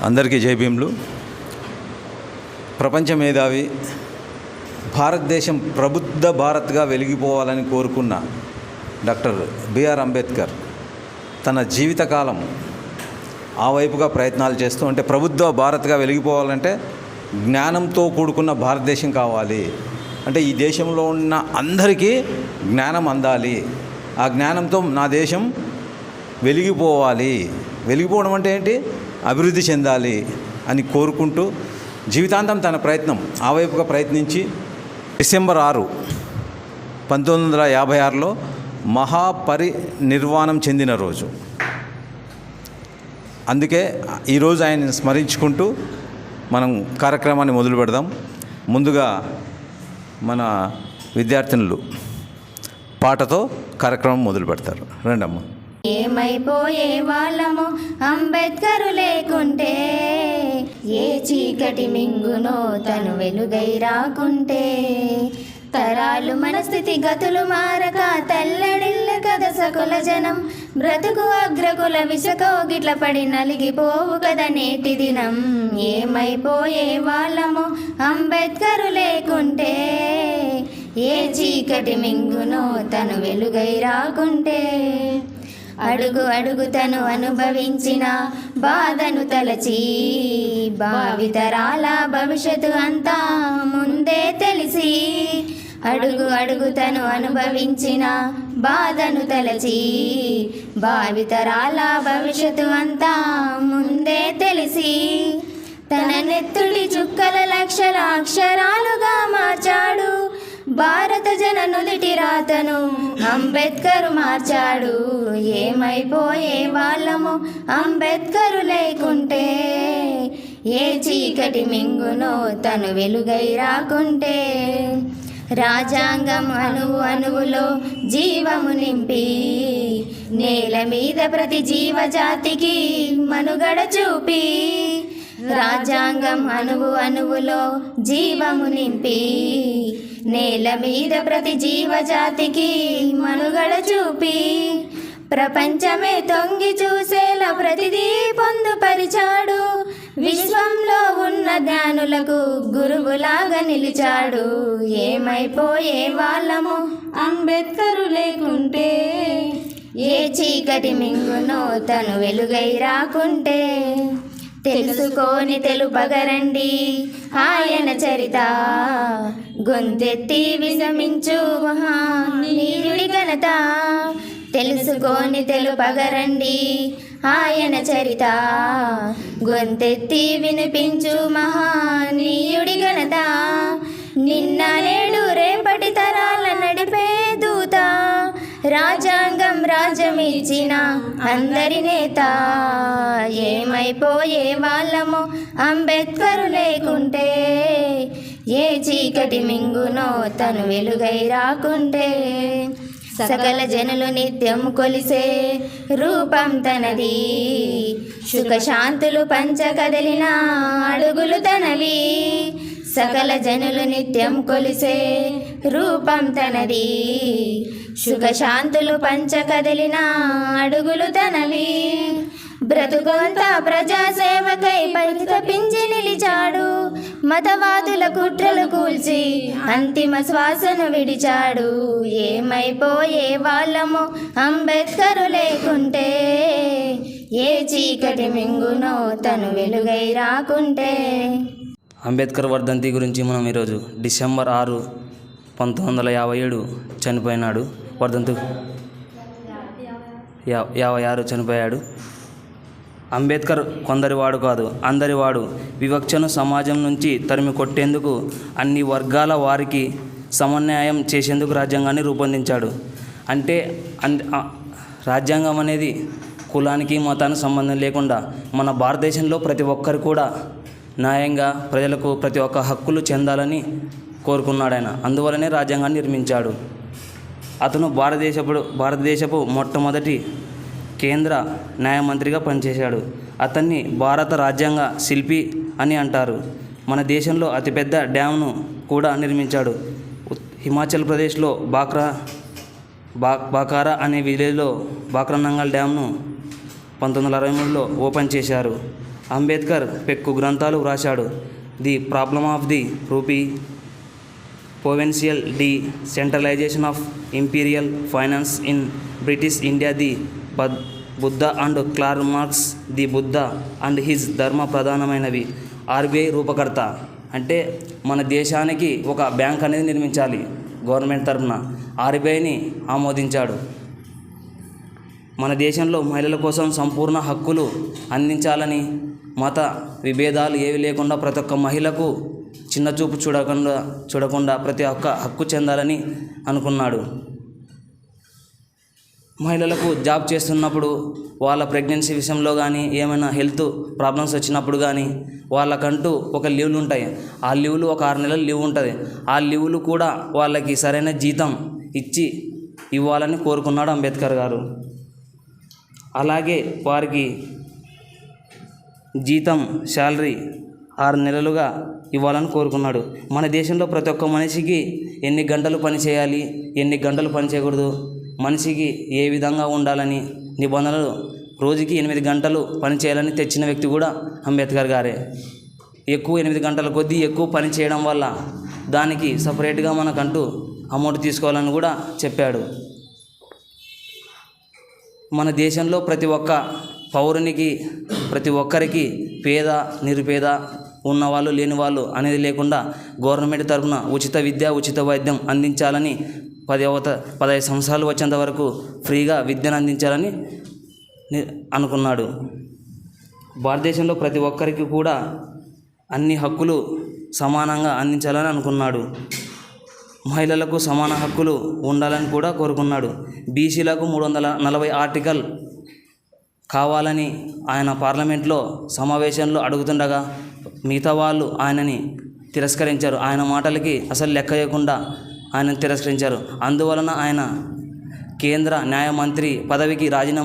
అందరికీ జై భీమ్లు. ప్రపంచ మేధావి, భారతదేశం ప్రబుద్ధ భారత్గా వెలిగిపోవాలని కోరుకున్న డాక్టర్ బిఆర్ అంబేద్కర్ తన జీవితకాలం ఆ వైపుగా ప్రయత్నాలు చేస్తూ, అంటే ప్రబుద్ధ భారత్గా వెలిగిపోవాలంటే జ్ఞానంతో కూడుకున్న భారతదేశం కావాలి, అంటే ఈ దేశంలో ఉన్న అందరికీ జ్ఞానం అందాలి, ఆ జ్ఞానంతో నా దేశం వెలిగిపోవాలి, వెలిగిపోవడం అంటే ఏంటి, అభివృద్ధి చెందాలి అని కోరుకుంటూ జీవితాంతం తన ప్రయత్నం ఆ వైపుగా ప్రయత్నించి డిసెంబర్ 6, 1956లో మహాపరినిర్వాణం చెందిన రోజు. అందుకే ఈరోజు ఆయన్ని స్మరించుకుంటూ మనం కార్యక్రమాన్ని మొదలు పెడదాం. ముందుగా మన విద్యార్థినులు పాటతో కార్యక్రమం మొదలు పెడతారు. రండమ్మ. ఏమైపోయే వాళ్ళము అంబేద్కరు లేకుంటే, ఏ చీకటి మింగునో తను వెలుగై రాకుంటే, తరాలు మన స్థితి గతులు మారక తల్లడిల్ల కథ సకుల జనం, బ్రతుకు అగ్రకుల విషకోగిట్ల పడి నలిగిపోవు కదా నేటి దినం. ఏమైపోయే వాళ్ళము అంబేద్కరు లేకుంటే, ఏ చీకటి మింగునో తను వెలుగై రాకుంటే, అడుగు అడుగు తను అనుభవించిన బాధను తలచి, భావితరాల భవిష్యత్తు అంతా ముందే తెలిసి, అడుగు అడుగు తను అనుభవించిన బాధను తలచి, భావితరాల భవిష్యత్తు అంతా ముందే తెలిసి, తన నెత్తుడి చుక్కల లక్షల అక్షరాలుగా మార్చాడు, భారత జన నుదిటి రాతను అంబేద్కరు మార్చాడు. ఏమైపోయే వాళ్ళము అంబేద్కరు లేకుంటే, ఏ చీకటి మింగునో తను వెలుగై రాకుంటే, రాజ్యాంగం అణువు అణువులో జీవము నింపి, నేల మీద ప్రతి జీవజాతికి మనుగడ చూపి, రాజ్యాంగం అణువు అణువులో జీవము నింపి, నేల మీద ప్రతి జీవజాతికి మనుగడ చూపి, ప్రపంచమే తొంగి చూసేలా ప్రతిదీ పొందుపరిచాడు, విశ్వంలో ఉన్న జ్ఞానులకు గురువులాగా నిలిచాడు. ఏమైపోయే వాళ్ళము అంబేద్కరు లేకుంటే, ఏ చీకటి మింగునో తను వెలుగై రాకుంటే, తెలుసుకొని తెలుపగరండి ఆయన చరిత, గొంతెత్తి విషమించు మహానీయుడి ఘనత. తెలుసుకొని తెలుపగరండి ఆయన చరిత, గొంతెత్తి వినిపించు మహానీయుడి ఘనత. నిన్న నేడు రేపటి తరాల నడిపే దూత, రాజ్యాంగం రాజ్యమిచ్చిన అందరి నేత. ఏమైపోయే వాళ్ళము అంబేద్కరు లేకుంటే, ఏ చీకటి మింగునో తను వెలుగై రాకుంటే, సకల జనులు నిత్యం కొలిసే రూపం తనది, సుఖశాంతులు పంచ కదిలిన అడుగులు తనవి. సకల జనులు నిత్యం కొలిసే రూపం తనది, సుఖశాంతులు పంచ కదిలిన అడుగులు తనవి. బ్రతుకంతా ప్రజాసేవకై పరితపించి నిలిచాడు, మతవాదుల కుట్రలు కూల్చి అంతిమ శ్వాసను విడిచాడు. ఏమైపోయే వాళ్ళము అంబేద్కరు లేకుంటే, ఏ చీకటి మింగునో తను వెలుగై రాకుంటే. అంబేద్కర్ వర్ధంతి గురించి మనం ఈరోజు డిసెంబర్ 6, 1957 చనిపోయినాడు. వర్ధంతి 56 చనిపోయాడు. అంబేద్కర్ కొందరివాడు కాదు, అందరివాడు. వివక్షను సమాజం నుంచి తరిమి కొట్టేందుకు, అన్ని వర్గాల వారికి సమన్వయం చేసేందుకు రాజ్యాంగాన్ని రూపొందించాడు. అంటే రాజ్యాంగం అనేది కులానికి మతానికి సంబంధం లేకుండా మన భారతదేశంలో ప్రతి ఒక్కరు కూడా న్యాయంగా ప్రజలకు ప్రతి ఒక్క హక్కులు చెందాలని కోరుకున్నాడు ఆయన. అందువలనే రాజ్యాంగాన్ని నిర్మించాడు. అతను భారతదేశపు మొట్టమొదటి కేంద్ర న్యాయమంత్రిగా పనిచేశాడు. అతన్ని భారత రాజ్యాంగ శిల్పి అని అంటారు. మన దేశంలో అతిపెద్ద డ్యామ్ను కూడా నిర్మించాడు. హిమాచల్ ప్రదేశ్లో బాకారా అనే విలేజ్లో బాక్రానంగల్ డ్యామ్ను 1963లో ఓపెన్ చేశారు. అంబేద్కర్ పెక్కు గ్రంథాలు వ్రాశాడు. The problem of the rupee, provincial decentralisation of imperial finance in British India, the Buddha and Karl Marx, the Buddha and his Dharma ప్రధానమైనవి. ఆర్బీఐ రూపకర్త అంటే మన దేశానికి ఒక బ్యాంక్ అనేది నిర్మించాలి గవర్నమెంట్ తరఫున, ఆర్బీఐని ఆమోదించాడు. మన దేశంలో మహిళల కోసం సంపూర్ణ హక్కులు అందించాలని, మత విభేదాలు ఏవి లేకుండా ప్రతి ఒక్క మహిళకు చిన్నచూపు చూడకుండా ప్రతి ఒక్క హక్కు చెందాలని అనుకున్నాడు. మహిళలకు జాబ్ చేస్తున్నప్పుడు వాళ్ళ ప్రెగ్నెన్సీ విషయంలో కానీ ఏమైనా హెల్త్ ప్రాబ్లమ్స్ వచ్చినప్పుడు కానీ వాళ్ళకంటూ ఒక లీవ్లు ఉంటాయి. ఆ లీవ్లు ఒక 6 నెలల లీవ్ ఉంటుంది. ఆ లీవ్లు కూడా వాళ్ళకి సరైన జీతం ఇవ్వాలని కోరుకున్నాడు అంబేద్కర్ గారు. అలాగే వారికి జీతం శాలరీ 6 నెలలుగా ఇవ్వాలని కోరుకున్నాడు. మన దేశంలో ప్రతి ఒక్క మనిషికి ఎన్ని గంటలు పని చేయాలి, ఎన్ని గంటలు పని చేయకూడదు, మనిషికి ఏ విధంగా ఉండాలని నిబంధనలు, రోజుకి 8 గంటలు పని చేయాలని తెచ్చిన వ్యక్తి కూడా అంబేద్కర్ గారే. 8 గంటల కొద్దీ ఎక్కువ పని చేయడం వల్ల దానికి సపరేట్గా మనకంటూ అమౌంట్ తీసుకోవాలని కూడా చెప్పాడు. మన దేశంలో ప్రతి ఒక్క పౌరునికి, ప్రతి ఒక్కరికి పేద నిరుపేద ఉన్నవాళ్ళు లేనివాళ్ళు అనేది లేకుండా గవర్నమెంట్ తరఫున ఉచిత విద్య, ఉచిత వైద్యం అందించాలని 15 సంవత్సరాలు వచ్చేంత వరకు ఫ్రీగా విద్యను అందించాలని అనుకున్నాడు. భారతదేశంలో ప్రతి ఒక్కరికి కూడా అన్ని హక్కులు సమానంగా అందించాలని అనుకున్నాడు. మహిళలకు సమాన హక్కులు ఉండాలని కూడా కోరుకున్నాడు. బీసీలకు 340 ఆర్టికల్ కావాలని ఆయన పార్లమెంట్లో సమావేశంలో అడుగుతుండగా మిగతా వాళ్ళు ఆయనని తిరస్కరించారు. ఆయన మాటలకి అసలు లెక్క చేయకుండా ఆయన తిరస్కరించారు. అందువలన ఆయన కేంద్ర న్యాయమంత్రి పదవికి రాజీనామా